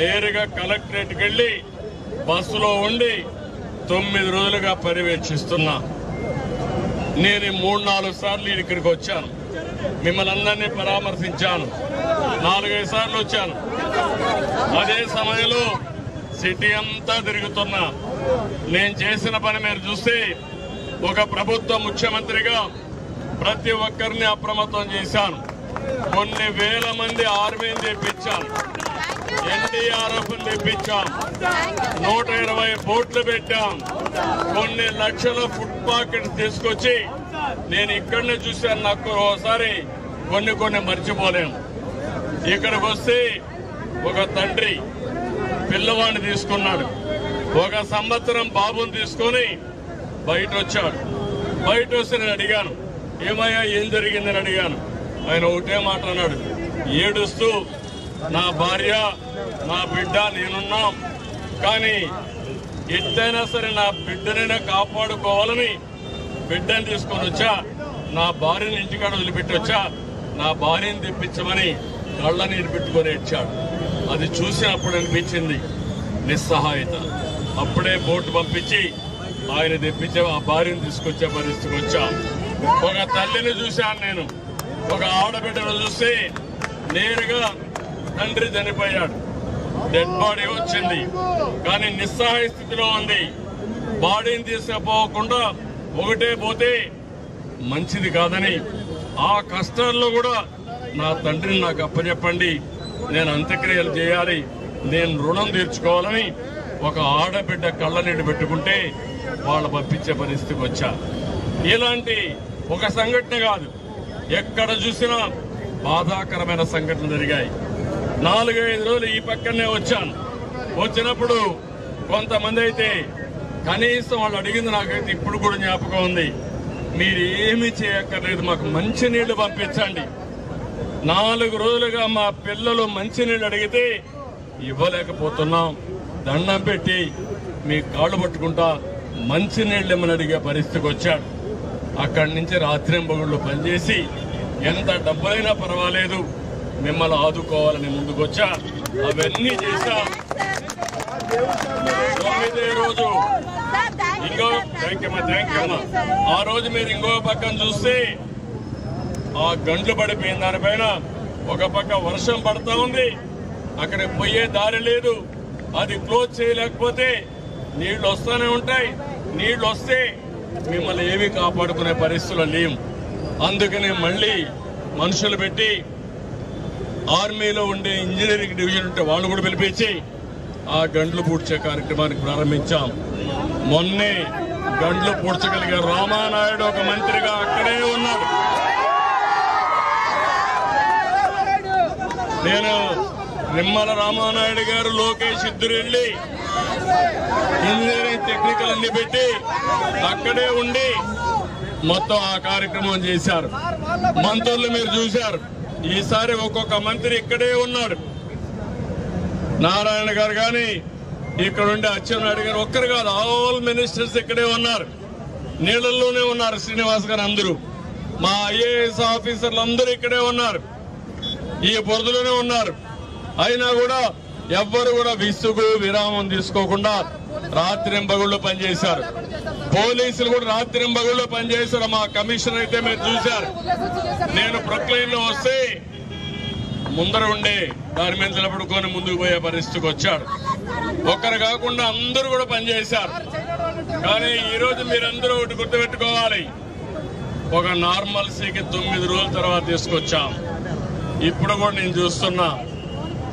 నేరుగా కలెక్టరేట్కి వెళ్లి బస్సులో ఉండి 9 రోజులుగా పర్యవేక్షిస్తున్నా. నేను 3-4 సార్లు ఇక్కడికి వచ్చాను, మిమ్మల్ని అందరినీ పరామర్శించాను, 4-5 సార్లు వచ్చాను. అదే సమయంలో సిటీ అంతా తిరుగుతున్నా. నేను చేసిన పని మీరు చూస్తే ఒక ప్రభుత్వ ముఖ్యమంత్రిగా ప్రతి ఒక్కరిని అప్రమత్తం చేశాను. కొన్ని వేల మంది ఆర్మీని తెప్పించాను, NDRF తెప్పించాం, 120 బోట్లు పెట్టాం, కొన్ని లక్షల ఫుడ్ పాకెట్ తీసుకొచ్చి నేను ఇక్కడనే చూశాను. నాకు ఒకసారి కొన్ని మర్చిపోలేము. ఇక్కడికి వస్తే ఒక తండ్రి పిల్లవాడిని తీసుకున్నాడు, 1 సంవత్సరం బాబుని తీసుకొని బయట వచ్చాడు. బయట వస్తే నేను అడిగాను, ఏమయ్యా ఏం జరిగిందని అడిగాను. ఆయన ఒకటే మాట అన్నాడు, ఏడుస్తూ నా భార్య నా బిడ్డ నేనున్నాం, కానీ ఎట్టయినా సరే నా బిడ్డనైనా కాపాడుకోవాలని బిడ్డని తీసుకొని వచ్చా, నా భార్యని ఇంటికాడ వదిలిపెట్టి వచ్చా, నా భార్యని తెప్పించమని కళ్ళ నీరు పెట్టుకొని ఏడ్చాడు. అది చూసినప్పుడు అనిపించింది నిస్సహాయత. అప్పుడే బోటు పంపించి ఆయన తెప్పించే ఆ భార్యను తీసుకొచ్చే పరిస్థితికి వచ్చా. ఒక తల్లిని చూశాను నేను, ఒక ఆడబిడ్డను చూస్తే నేరుగా తండ్రి చనిపోయాడు, డెడ్ బాడీ వచ్చింది, కానీ నిస్సహాయ స్థితిలో ఉంది. బాడీని తీసుకుపోకుండా ఒకటే పోతే మంచిది కాదని ఆ కష్టాల్లో కూడా నా తండ్రిని నాకు అప్పచెప్పండి, నేను అంత్యక్రియలు చేయాలి, నేను రుణం తీర్చుకోవాలని ఒక ఆడబిడ్డ కళ్ళ నీళ్ళు పెట్టుకుంటే వాళ్ళు పంపించే పరిస్థితికి వచ్చా. ఇలాంటి ఒక సంఘటన కాదు, ఎక్కడ చూసినా బాధాకరమైన సంఘటనలు జరిగాయి. 4-5 రోజులు ఈ పక్కనే వచ్చాను. వచ్చినప్పుడు కొంతమంది అయితే కనీసం వాళ్ళు అడిగింది నాకైతే ఇప్పుడు కూడా జ్ఞాపకం ఉంది, మీరు ఏమీ చేయక్కర్లేదు, మాకు మంచినీళ్లు పంపించండి. 4 రోజులుగా మా పిల్లలు మంచినీళ్ళు అడిగితే ఇవ్వలేకపోతున్నాం, దండం పెట్టి మీ కాళ్ళు పట్టుకుంటా మంచినీళ్ళు ఏమని అడిగే పరిస్థితికి వచ్చాడు. అక్కడి నుంచి రాత్రింబగుళ్ళు పనిచేసి ఎంత డబ్బులైనా పర్వాలేదు మిమ్మల్ని ఆదుకోవాలని ముందుకొచ్చా. అవన్నీ చేశా. 9వ రోజు ఇంకో థ్యాంక్ యూ అమ్మా. ఆ రోజు మీరు ఇంకో పక్కన చూస్తే ఆ గంటలు పడిపోయిన దానిపైన ఒక పక్క వర్షం పడతా ఉంది, అక్కడ పోయే దారి లేదు, అది క్లోజ్ చేయలేకపోతే నీళ్లు వస్తూనే ఉంటాయి. నీళ్లు వస్తే మిమ్మల్ని ఏమీ కాపాడుకునే పరిస్థితులు లేవు. అందుకనే మళ్ళీ మనుషులు పెట్టి ఆర్మీలో ఉండే ఇంజనీరింగ్ డివిజన్ ఉంటే వాళ్ళు కూడా పిలిపించి ఆ గంటలు పూడ్చే కార్యక్రమానికి ప్రారంభించాం. మొన్నే గంటలు పూడ్చగలిగే రామానాయుడు ఒక మంత్రిగా అక్కడే ఉన్నాడు. నేను నిమ్మల రామానాయుడు గారు, లోకేష్ ఇద్దరు వెళ్ళి ఇంజనీరింగ్ టెక్నికల్ అన్ని పెట్టి అక్కడే ఉండి మొత్తం ఆ కార్యక్రమం చేశారు. మంత్రులు మీరు చూశారు, ఈసారి ఒక్కొక్క మంత్రి ఇక్కడే ఉన్నాడు. నారాయణ గారు కానీ ఇక్కడ ఉండే అచ్చెన్నాయుడు గారు ఒక్కరు కాదు, ఆల్ మినిస్టర్స్ ఇక్కడే ఉన్నారు, నీళ్లలోనే ఉన్నారు. శ్రీనివాస్ గారు అందరూ, మా IAS ఆఫీసర్లు అందరూ ఇక్కడే ఉన్నారు, ఈ బురదలోనే ఉన్నారు. అయినా కూడా ఎవ్వరు కూడా విసుగు విరామం తీసుకోకుండా రాత్రింబగుళ్ళు పనిచేశారు. పోలీసులు కూడా రాత్రింబగుళ్ళు పనిచేశారు. మా కమిషనర్ అయితే మీరు చూశారు, నేను ప్రొక్లైన్ లో వస్తే ముందర ఉండే దాని మీద నిలబడుకొని ముందుకు పోయే పరిస్థితికి వచ్చాడు. ఒక్కరు కాకుండా అందరూ కూడా పనిచేశారు. కానీ ఈరోజు మీరందరూ ఒకటి గుర్తుపెట్టుకోవాలి, ఒక నార్మల్సీకి 9 రోజుల తర్వాత తీసుకొచ్చాం. ఇప్పుడు కూడా నేను చూస్తున్నా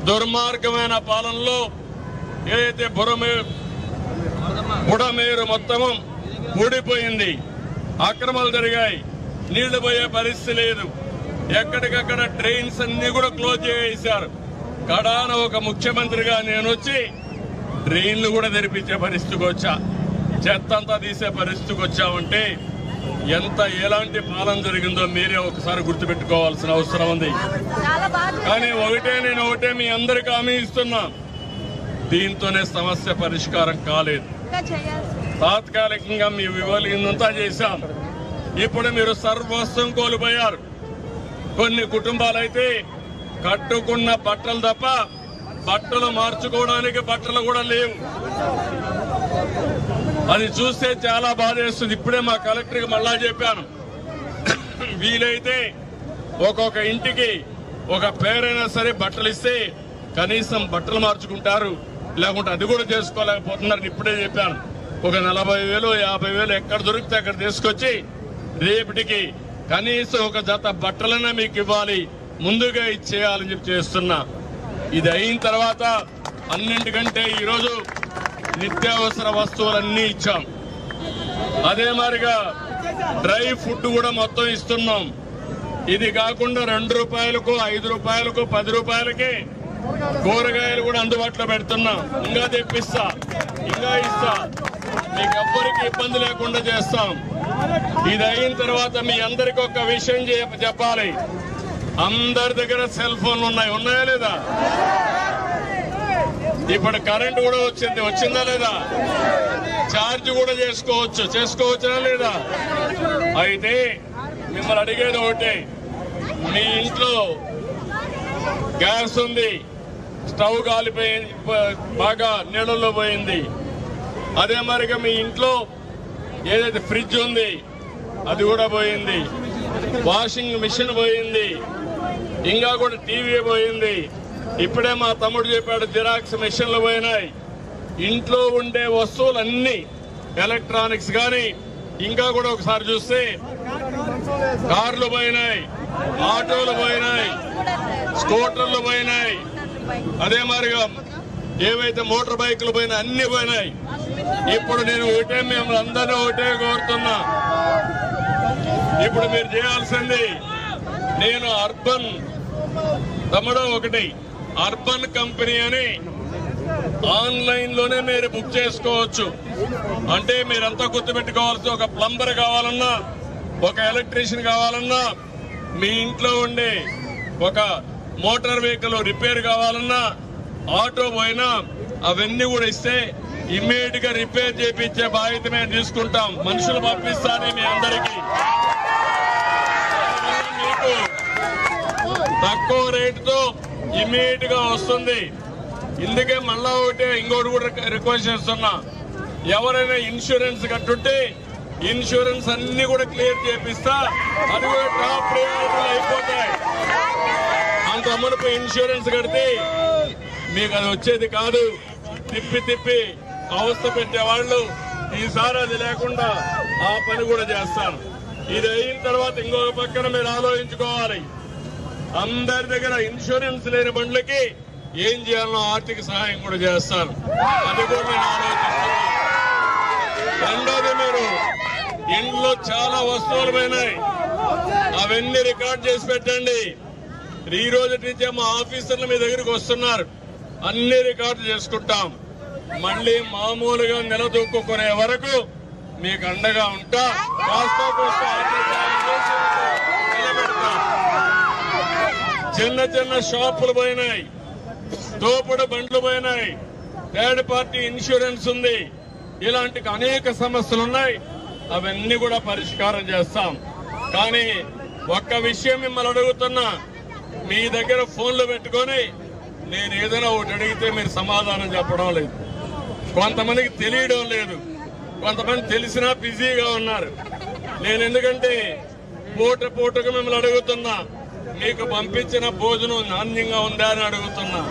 దుర్మార్గమైన పాలనలో ఏదైతే బుడమేరు మొత్తం ఊడిపోయింది, అక్రమాలు జరిగాయి, నీళ్లు పోయే పరిస్థితి లేదు, ఎక్కడికక్కడ డ్రైన్స్ అన్ని కూడా క్లోజ్ చేసేశారు. కడాన ఒక ముఖ్యమంత్రిగా నేను వచ్చి డ్రైన్లు కూడా తెరిపించే పరిస్థితికి వచ్చా. చెత్త అంతా తీసే పరిస్థితికి వచ్చామంటే ఎలాంటి పాలన జరిగిందో మీరే ఒకసారి గుర్తుపెట్టుకోవాల్సిన అవసరం ఉంది. కానీ నేను ఒకటే మీ అందరికీ హామీ ఇస్తున్నా, దీంతోనే సమస్య పరిష్కారం కాలేదు. తాత్కాలికంగా మీ వివరిందంతా చేశాం. ఇప్పుడు మీరు సర్వస్వం కోల్పోయారు. కొన్ని కుటుంబాలైతే కట్టుకున్న బట్టలు తప్ప బట్టలు మార్చుకోవడానికి బట్టలు కూడా లేవు. అది చూస్తే చాలా బాధేస్తుంది. ఇప్పుడే మా కలెక్టర్కి మళ్ళా చెప్పాను, వీలైతే ఒక్కొక్క ఇంటికి ఒక పేరైనా సరే బట్టలు ఇస్తే కనీసం బట్టలు మార్చుకుంటారు, లేకుంటే అది కూడా చేసుకోలేకపోతున్నారని ఇప్పుడే చెప్పాను. ఒక 40,000 50,000 ఎక్కడ దొరికితే అక్కడ తీసుకొచ్చి రేపటికి కనీసం ఒక జత బట్టలన్నా మీకు ఇవ్వాలి, ముందుగా ఇచ్చేయాలని చెప్పి చేస్తున్నా. ఇది అయిన తర్వాత అన్నింటికంటే ఈరోజు నిత్యావసర వస్తువులన్నీ ఇచ్చాం. అదే మాదిరిగా డ్రై ఫుడ్ కూడా మొత్తం ఇస్తున్నాం. ఇది కాకుండా 2 రూపాయలకు 5 రూపాయలకు 10 రూపాయలకి కూరగాయలు కూడా అందుబాటులో పెడుతున్నాం. ఇంకా తెప్పిస్తా, ఇంకా ఇస్తా, మీకు ఎవ్వరికి ఇబ్బంది లేకుండా చేస్తాం. ఇది అయిన తర్వాత మీ అందరికి ఒక విషయం చెప్పాలి. అందరి దగ్గర సెల్ ఫోన్లు ఉన్నాయా లేదా? ఇప్పుడు కరెంట్ కూడా వచ్చిందా లేదా? ఛార్జ్ కూడా చేసుకోవచ్చా లేదా? అయితే మిమ్మల్ని అడిగేది ఒకటే, మీ ఇంట్లో గ్యాస్ ఉంది, స్టవ్ కాలిపోయింది, బాగా నీళ్ళల్లో పోయింది. అదే మరిగా మీ ఇంట్లో ఏదైతే ఫ్రిడ్జ్ ఉంది అది కూడా పోయింది, వాషింగ్ మిషన్ పోయింది, ఇంకా కూడా టీవీ పోయింది. ఇప్పుడే మా తమ్ముడు చెప్పాడు, జిరాక్స్ మిషన్లు పోయినాయి. ఇంట్లో ఉండే వస్తువులన్నీ ఎలక్ట్రానిక్స్ కానీ ఇంకా కూడా ఒకసారి చూస్తే కార్లు పోయినాయి, ఆటోలు పోయినాయి, స్కూటర్లు పోయినాయి. అదే మాదిరిగా ఏవైతే మోటార్ బైకులు పోయినా అన్ని పోయినాయి. ఇప్పుడు నేను మేము అందరూ ఒకటే కోరుతున్నా, ఇప్పుడు మీరు చేయాల్సింది, నేను అర్బన్ తమ్ముడు ఒకటి అర్బన్ కంపెనీ అని ఆన్లైన్ లోనే మీరు బుక్ చేసుకోవచ్చు. అంటే మీరంతా గుర్తుపెట్టుకోవాల్సి, ఒక ప్లంబర్ కావాలన్నా, ఒక ఎలక్ట్రీషియన్ కావాలన్నా, మీ ఇంట్లో ఉండే ఒక మోటార్ వెహికల్ రిపేర్ కావాలన్నా, ఆటో పోయినా అవన్నీ కూడా ఇస్తే ఇమ్మీడియట్ గా రిపేర్ చేయించే బాధ్యత మేము తీసుకుంటాం. మనుషులు పంపిస్తానే మీ అందరికీ. మీకు తక్కువ రేటుతో ఇమ్మీడియట్ గా వస్తుంది. ఇందుకే మళ్ళా ఇంకోటి కూడా రిక్వెస్ట్ చేస్తున్నా, ఎవరైనా ఇన్సూరెన్స్ కట్టుంటే ఇన్సూరెన్స్ అన్ని కూడా క్లియర్ చేపిస్తా, అది కూడా టాప్ ప్రయారిటీలు అయిపోతాయి. అంత మునుపు ఇన్సూరెన్స్ కడితే మీకు అది వచ్చేది కాదు, తిప్పి అవస్థ పెట్టేవాళ్ళు. ఈసారి అది లేకుండా ఆ పని కూడా చేస్తాను. ఇది అయిన తర్వాత ఇంకొక పక్కన మీరు ఆలోచించుకోవాలి, అందరి దగ్గర ఇన్సూరెన్స్ లేని బండ్లకి ఏం చేయాలనో ఆర్థిక సహాయం కూడా చేస్తాను. అది కూడా నేను ఆలోచిస్తున్నాను. రెండోది, మీరు ఇంట్లో చాలా వస్తువులు పోయినాయి, అవన్నీ రికార్డ్ చేసి పెట్టండి. ఈ రోజు నుంచే మా ఆఫీసర్లు మీ దగ్గరికి వస్తున్నారు, అన్ని రికార్డు చేసుకుంటాం. మళ్ళీ మామూలుగా నిలదొక్కునే వరకు మీకు అండగా ఉంటా. చిన్న షాపులు పోయినాయి, తోపుడు బండ్లు పోయినాయి, థర్డ్ పార్టీ ఇన్సూరెన్స్ ఉంది, ఇలాంటి అనేక సమస్యలు ఉన్నాయి. అవన్నీ కూడా పరిష్కారం చేస్తాం. కానీ ఒక్క విషయం మిమ్మల్ని అడుగుతున్నా, మీ దగ్గర ఫోన్లు పెట్టుకొని నేను ఏదైనా ఒకటి అడిగితే మీరు సమాధానం చెప్పడం లేదు. కొంతమందికి తెలియడం లేదు, కొంతమంది తెలిసినా బిజీగా ఉన్నారు. నేను ఎందుకంటే పూటకు మిమ్మల్ని అడుగుతున్నా, మీకు పంపించిన భోజనం నాణ్యంగా ఉందా అని అడుగుతున్నా,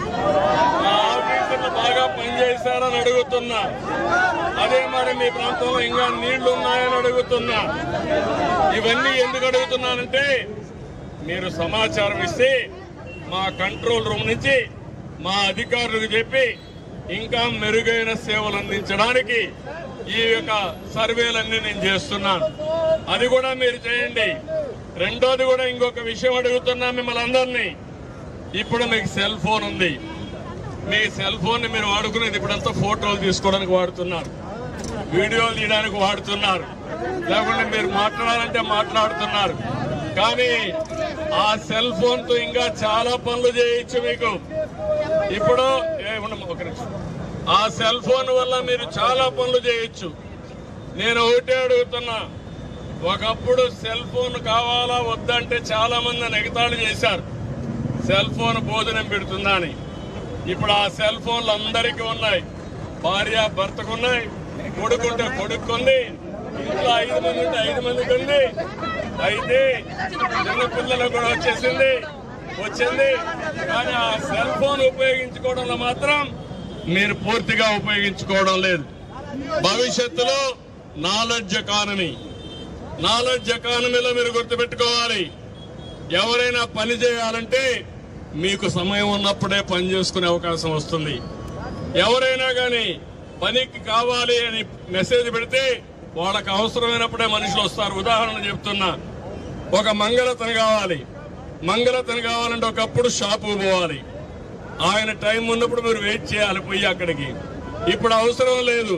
మా ఆఫీసర్లు బాగా పనిచేశారని అడుగుతున్నా, అదే మరి మీ ప్రాంతంలో ఇంకా నీళ్లు ఉన్నాయని అడుగుతున్నా. ఇవన్నీ ఎందుకు అడుగుతున్నానంటే, మీరు సమాచారం ఇస్తే మా కంట్రోల్ రూమ్ నుంచి మా అధికారులకు చెప్పి ఇంకా మెరుగైన సేవలు అందించడానికి ఈ యొక్క సర్వేలన్నీ నేను చేస్తున్నాను. అది కూడా మీరు చేయండి. రెండోది కూడా ఇంకొక విషయం అడుగుతున్నా మిమ్మల్ని అందరినీ. ఇప్పుడు మీకు సెల్ ఫోన్ ఉంది, మీ సెల్ ఫోన్ ని మీరు వాడుకునేది ఇప్పుడంతా ఫోటోలు తీసుకోవడానికి వాడుతున్నారు. వీడియోలు తీయడానికి వాడుతున్నారు, లేకుంటే మీరు మాట్లాడాలంటే మాట్లాడుతున్నారు. కానీ ఆ సెల్ ఫోన్ తో ఇంకా చాలా పనులు చేయొచ్చు మీకు. ఇప్పుడు ఆ సెల్ ఫోన్ వల్ల మీరు చాలా పనులు చేయొచ్చు. నేను ఒకటే అడుగుతున్నా, ఒకప్పుడు సెల్ ఫోన్ కావాలా వద్దంటే చాలా మంది ఎగతాళి చేశారు, సెల్ ఫోన్ భోజనం పెడుతుందా అని. ఇప్పుడు ఆ సెల్ ఫోన్లు అందరికీ ఉన్నాయి, భార్య భర్తకు ఉన్నాయి, కొడుకుంటే కొడుకుంది, ఇంట్లో 5 మంది ఉంటే 5 మందికి ఉంది. అయితే చిన్న పిల్లలకు కూడా వచ్చింది. కానీ ఆ సెల్ ఫోన్ ఉపయోగించుకోవడంలో మాత్రం మీరు పూర్తిగా ఉపయోగించుకోవడం లేదు. భవిష్యత్తులో నాలెడ్జ్ ఎకానమీలో మీరు గుర్తుపెట్టుకోవాలి. ఎవరైనా పని చేయాలంటే మీకు సమయం ఉన్నప్పుడే పని చేసుకునే అవకాశం వస్తుంది. ఎవరైనా కానీ పనికి కావాలి అని మెసేజ్ పెడితే వాళ్ళకి అవసరమైనప్పుడే మనుషులు వస్తారు. ఉదాహరణ చెప్తున్నా, ఒక మంగళతను కావాలంటే ఒకప్పుడు షాపు పోవాలి, ఆయన టైం ఉన్నప్పుడు మీరు వెయిట్ చేయాలి పోయి అక్కడికి. ఇప్పుడు అవసరం లేదు,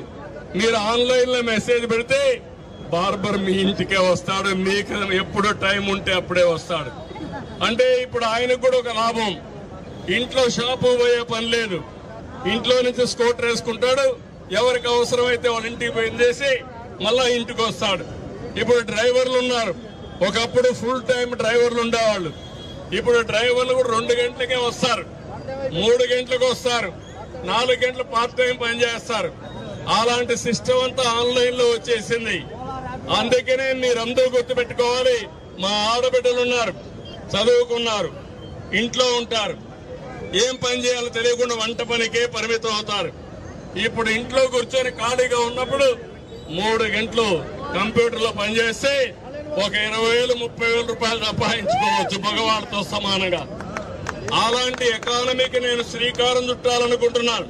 మీరు ఆన్లైన్ లో మెసేజ్ పెడితే బార్బర్ మీ ఇంటికే వస్తాడు, మీకు ఎప్పుడు టైం ఉంటే అప్పుడే వస్తాడు. అంటే ఇప్పుడు ఆయనకు కూడా ఒక లాభం, ఇంట్లో షాపు పోయే పని లేదు, ఇంట్లో నుంచి స్కూటర్ వేసుకుంటాడు, ఎవరికి అవసరమైతే వాళ్ళ ఇంటికి పోయి చేసి మళ్ళా ఇంటికి వస్తాడు. ఇప్పుడు డ్రైవర్లు ఉన్నారు, ఒకప్పుడు ఫుల్ టైం డ్రైవర్లు ఉండేవాళ్ళు, ఇప్పుడు డ్రైవర్లు కూడా 2 గంటలకే వస్తారు, 3 గంటలకు వస్తారు, 4 గంటలు పార్ట్ టైం పనిచేస్తారు. అలాంటి సిస్టమ్ అంతా ఆన్లైన్ లో వచ్చేసింది. అందుకనే మీరందరూ గుర్తుపెట్టుకోవాలి, మా ఆడబిడ్డలు ఉన్నారు, చదువుకున్నారు, ఇంట్లో ఉంటారు, ఏం పని చేయాలో తెలియకుండా వంట పనికే పరిమితం అవుతారు. ఇప్పుడు ఇంట్లో కూర్చొని ఖాళీగా ఉన్నప్పుడు 3 గంటలు కంప్యూటర్ లో పనిచేస్తే ఒక 20,000 30,000 రూపాయలు సంపాదించుకోవచ్చు మగవాళ్ళతో సమానంగా. అలాంటి ఎకానమీకి నేను శ్రీకారం చుట్టాలనుకుంటున్నాను.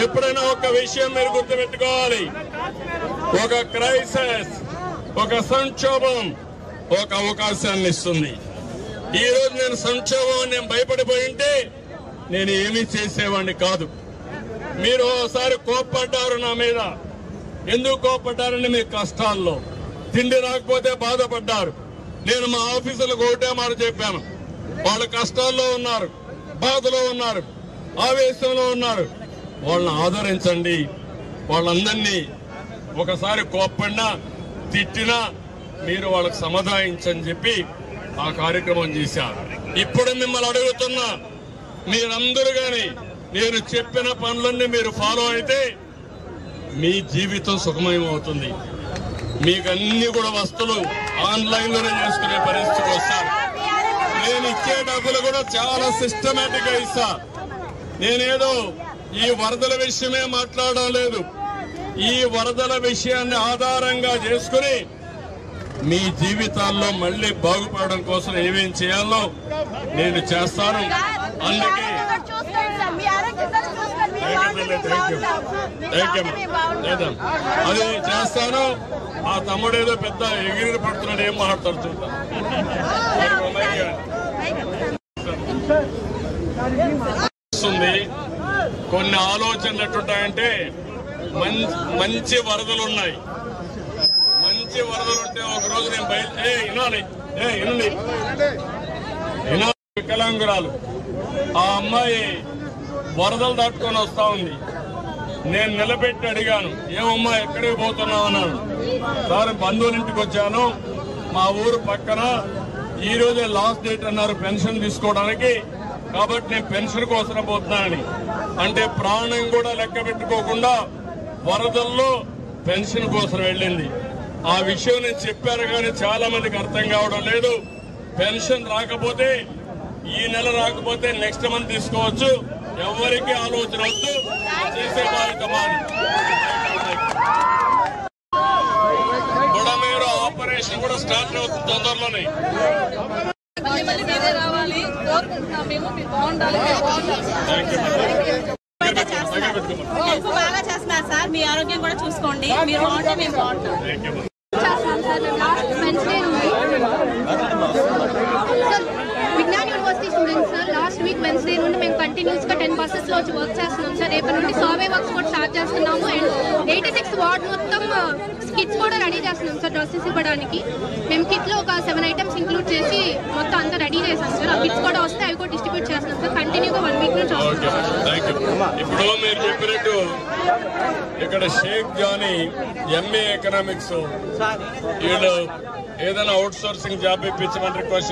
ఎప్పుడైనా ఒక విషయం మీరు గుర్తుపెట్టుకోవాలి, ఒక క్రైసిస్, ఒక సంక్షోభం ఒక అవకాశాన్ని ఇస్తుంది. ఈ రోజు నేను సంక్షోభం నేను భయపడిపోయింటే నేను ఏమీ చేసేవాడిని కాదు. మీరు ఒకసారి కోప్పడ్డారు నా మీద, ఎందుకు కోప్పడ్డారని మీ కష్టాల్లో తిండి రాకపోతే బాధపడ్డారు. నేను మా ఆఫీసులకు ఒకటే మాట చెప్పాను, వాళ్ళ కష్టాల్లో ఉన్నారు, బాధలో ఉన్నారు, ఆవేశంలో ఉన్నారు, వాళ్ళని ఆదరించండి. వాళ్ళందరినీ ఒకసారి కోప్పడినా తిట్టినా మీరు వాళ్ళకి సమాధానించని చెప్పి ఆ కార్యక్రమం చేశారు. ఇప్పుడు మిమ్మల్ని అడుగుతున్నా, మీరందరూ గాని నేను చెప్పిన పనులన్నీ మీరు ఫాలో అయితే మీ జీవితం సుఖమయం అవుతుంది. మీకు అన్ని కూడా వస్తువులు ఆన్లైన్ లోనే చేసుకునే పరిస్థితికి వస్తారు. నేను ఇచ్చే డబ్బులు కూడా చాలా సిస్టమేటిక్ గా ఇస్తా. నేనేదో ఈ వరదల విషయమే మాట్లాడడం లేదు, ఈ వరదల విషయాన్ని ఆధారంగా చేసుకుని మీ జీవితాల్లో మళ్లీ బాగుపడడం కోసం ఏమేం చేయాలో నేను చేస్తాను. అందుకే అదే చేస్తాను. ఆ తమ్ముడేదో పెద్ద ఎగిరి పడుతున్నాడు, ఏం మాట్లాడుతుంది. కొన్ని ఆలోచనలు ఎట్టుంటాయంటే, మంచి వరదలు ఉన్నాయి, మంచి వరదలు ఉంటే ఒక రోజు నేను వికలాంగురాలు, ఆ అమ్మాయి వరదలు దాటుకొని వస్తా ఉంది. నేను నిలబెట్టి అడిగాను, ఏమమ్మా ఎక్కడికి పోతున్నావు అన్నాను. సార్ బంధువుల ఇంటికి వచ్చాను, మా ఊరు పక్కన ఈ రోజే లాస్ట్ డేట్ అన్నారు పెన్షన్ తీసుకోవడానికి, కాబట్టి నేను పెన్షన్ కోసం పోతున్నానని. అంటే ప్రాణం కూడా లెక్క పెట్టుకోకుండా వరదల్లో పెన్షన్ కోసం వెళ్ళింది. ఆ విషయం నేను చెప్పాను కానీ చాలా మందికి అర్థం కావడం లేదు. పెన్షన్ రాకపోతే, ఈ నెల రాకపోతే నెక్స్ట్ మంత్ తీసుకోవచ్చు, ఎవరికి ఆలోచన వద్దు, చేసే బాధ్యత మాది. బుడమేరు ఆపరేషన్ కూడా స్టార్ట్ అవుతుంది తొందరలోనే. బాగా చేస్తున్నారు సార్, మీ ఆరోగ్యం కూడా చూసుకోండి, మీరు బాగుంటే మేము బాగుంటాం. Vignan university students last week Wednesday నుండి మేము కంటిన్యూస్ గా 10 buses లో వర్క్ చేస్తున్నాం సార్. రేపటి నుండి సర్వే వర్క్స్ కూడా స్టార్ట్ చేస్తున్నాము. అండ్ 86 వార్డ్ మొత్తం కిట్స్ కూడా రెడీ చేస్తున్నాం సార్. డ్రెస్సెస్ ఇవ్వడానికి మేము కిట్లో ఒక 7 ఐటమ్స్ ఇంక్లూడ్ చేసి మొత్తం అంతా రెడీ చేసాం సార్. ఆ కిట్స్ కూడా వస్తే అవి కూడా డిస్ట్రిబ్యూట్ చేస్తున్నాం సార్. కంటిన్యూగా 1 వీక్ నుంచి వస్తున్నాం. ఇప్పుడు మీరు చెప్పినట్టు ఇక్కడ షేక్ జానీ MA ఎకనామిక్స్ వీళ్ళు ఏదైనా అవుట్ సోర్సింగ్ జాబ్ ఇప్పించమని రిక్వెస్ట్